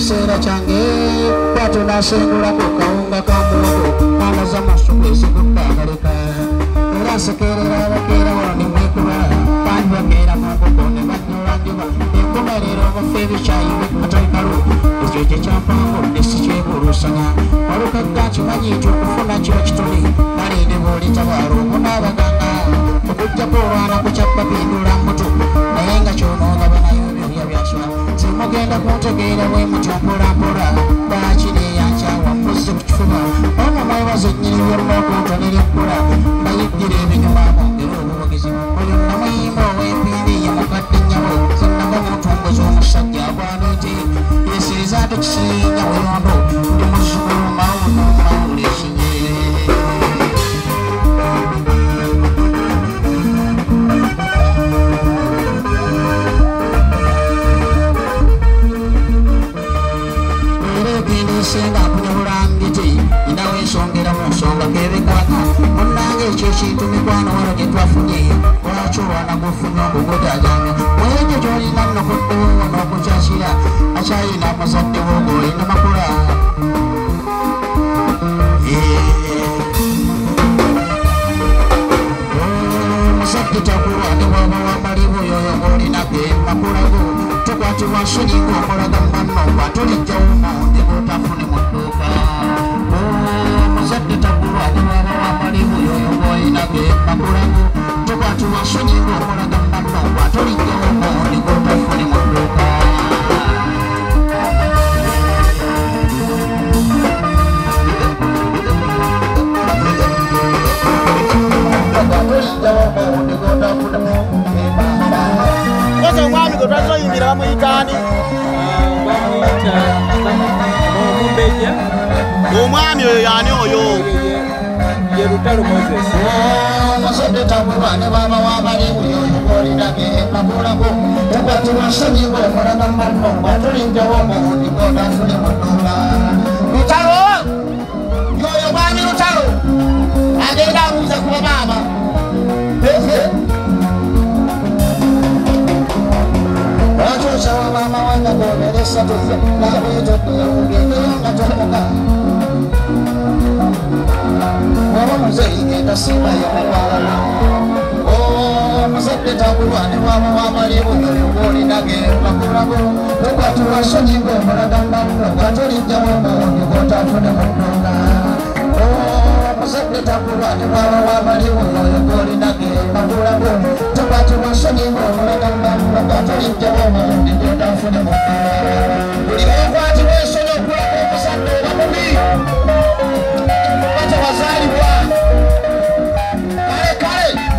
kisera change patuna sengula kukaunga kamugo mala za mashukwezi kukagarika urasekerera bakera wani mwekura panwa mera mabone banyura njuba ekumerero bafebi chayiwe atayikaru ejeje champango nesiche kurusanya waruka gachu manyijo kufuna cyo kitoni narinde boli tabaro munabaganga okujja porwana kuchappa bindura mutu nayenga chono ngabana yobyo byashwa simugenda kuntegera we mutompora bachine yanja wamuze kuchufuma ono mwabazo nyiri yorwa kuntonere kura bayigire binyuma ngero ubugezi oyo namayimbo wepindi yamukadde nyawo sinaba mutungo z'omusajja agwanite yesiriza tukisinya weyondo ndi muzukulu mawuno mawuleshinye senga kunyurangiti inawe songera musonga kebekwaka munange ekyo kintu mikwano wano gyetwafunye wachulwana kufunya okugojajanya mwenye gyolina nokuddewo n'okukyakira akyayina amazadde wogo olina makula musajja takulwade waba wamalibu yoyo golinage makulago tukwatibwa nsonyiga okolaga mbanno bwatulijjawo mawundi gotafune mu dduuka muzadde takulwade waba wamalibu yoyo golinage makulago tukwatibwa nsonyiga okolaga mbanno bwatulijjawo mawundi gotafune mu dduuka Kosa umwami ko tazoyimbira bamuyitani omwami oyo yani oyo ye Lutalo Moses masode tabulwane baba wabali uyo yolinage makulago tukwatibwa okolaga mbanno bwatulijjawo mawundi gotafune mu dduuka Lutalo yoyo mwami Lutalo agenda abuuza kuba maama Wachosa wa mama wanda goberesa tuze Labito kuyungenga tokoka Wawa muzei tasima ya mwala Muzete takulwane wawa wamalibu yoyugoli nage makurago Tukatu wasonyigo mwanadambamno Katolija wama wanyugotafune mkronga Muzete takulwane wawa wamalibu yoyugoli nage makurago Tukatu wasonyigo mwanadambamno Katolija wama wanyugotafune mkronga Ulimekwati wesonyo kula kukusando wakubi Kata wazali wa Kale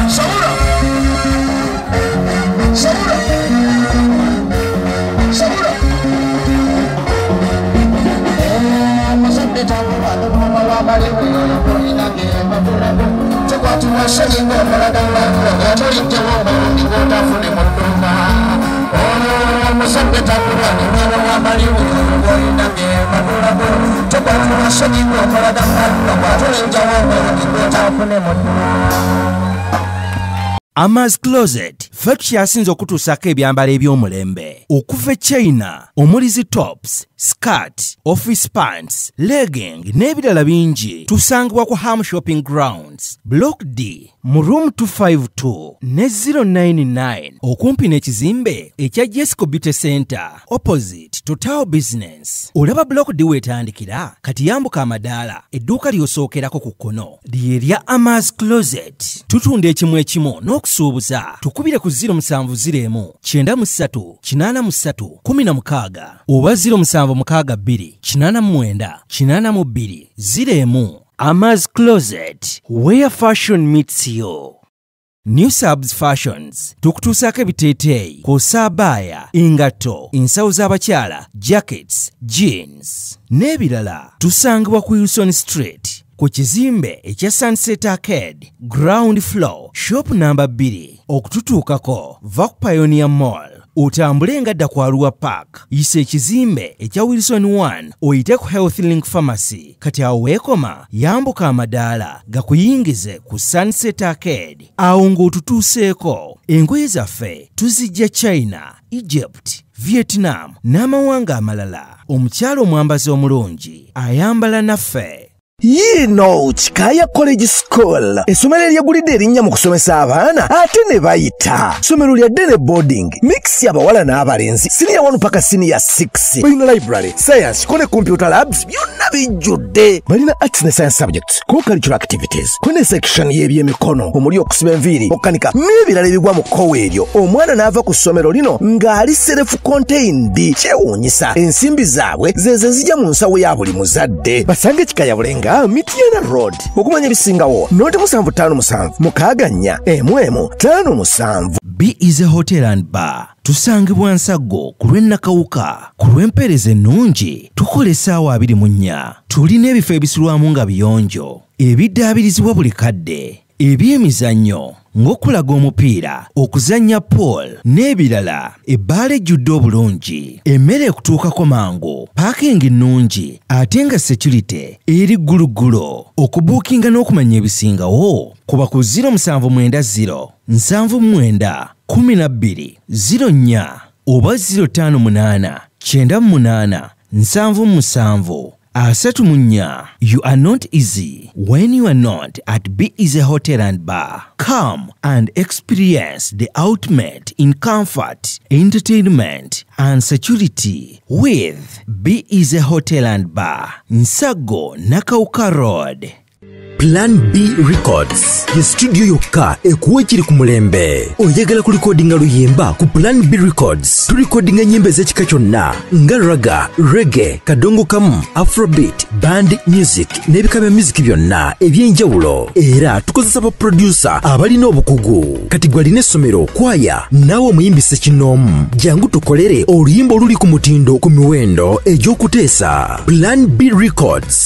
Sabura Ama's Closet ffe tukyasinza okutuusaako ebyambalo eby'omulembe okuva China omuli tops, skirt, office pants, legging n'ebirala bingi tusangibwa ku Ham Shopping Grounds Block D mu room 252 ne 099 okumpi n'ekizimbe ekya Jesco Beauty Center opposite to Tower Business. Olaba Block D wetandikira kati yambuka amadaala edduuka ly'osookerako ku kkono lyerya Ama's Closet. Tutunda ekimu ekimu n'okusuubuza tukubire ku 0701 93 83 16 oba 0762 89 82 01. Ama's Closet, where fashion meets you. New Subs Fashions tukutuusaako ebiteeteeyi kw'ossa abaya, engatto, ensawo z'abakyala, jackets, jeans n'ebirala. Tusangibwa ku Wilson Street ku kizimbe ekya Sunset Arcade ground floor shop number 2. Okututuukako va ku Pioneer Mall otambule nga dda ku Arua Park yisa ekizimbe ekya Wilson 1 oyite ku Health Link Pharmacy. Kati awo weekoma yambuka amadaala gakuyingize ku Sunset Arcade. Awo ng'otutuuseeko engoye zaffe tuzijja China, Egypt, Vietnam n'amawanga amalala. Omukyala omwambazi omulungi ayambala naffe. Yino Chikaya College School essomero eryegulidde erinnya mu kusomesa abaana ate ne bayita ssomero lya Dene Boarding mix y'abawala n'abalenzi senior 1 paka senior 6 balina library science kone computer labs byonna bijjudde balina arts ne science subjects co-curricular activities kone section y'ebyemikono omuli okusiba enviiri okukanika n'ebirala ebigwa mu kkowe eryo omwana n'ava ku ssomero lino ng'ali self contained kyewuunyisa ensimbi zaabwe ze zijja mu nsawo ya buli muzadde basange Chikaya Bulenga Mitiana Road okumanya ebisingawo noti 757 mukaganya M 57. B is a hotel and bar. Tusangibwa Nsago ku lw'Ennakawuka ku lw'empeereza ennungi tukola essaawa 24. Tulina ebifo ebisulwamu nga biyonjo ebiddaabirizibwa buli kadde ebyemizannyo ng'okulaga omupiira okuzannya pool n'ebirala. Ebbaala ejjudde obulungi emmere ekutuukako mangu paakingi nnungi ate nga security eri gguluggulu. Okubuukinga n'okumanya ebisingawo kuba ku 0790 79 12 04 oba 058 98 77 34. You are not easy when you are not at B is a hotel and bar. Come and experience the ultimate in comfort, entertainment and security with B is a hotel and bar. Nsago Nakauka Road. Plan B Records ye studio yokka ekuwa ekiri ku mulembe. Oyagala ku recordinga luyimba ku Plan B Records turecordinga nyimbe z'ekika kyonna nga raga, reggae, kadongo kamu, afrobeat, band music n'ebika bya music byonna eby'enjawulo. Era tukozesa ba producer abalina obukugu. Kati gwalina essomero kwaya naawe omuyimbise kinoomu jangu tukolere oluyimba oluli ku mutindo ku miwendo egy'okuteesa. Plan B Records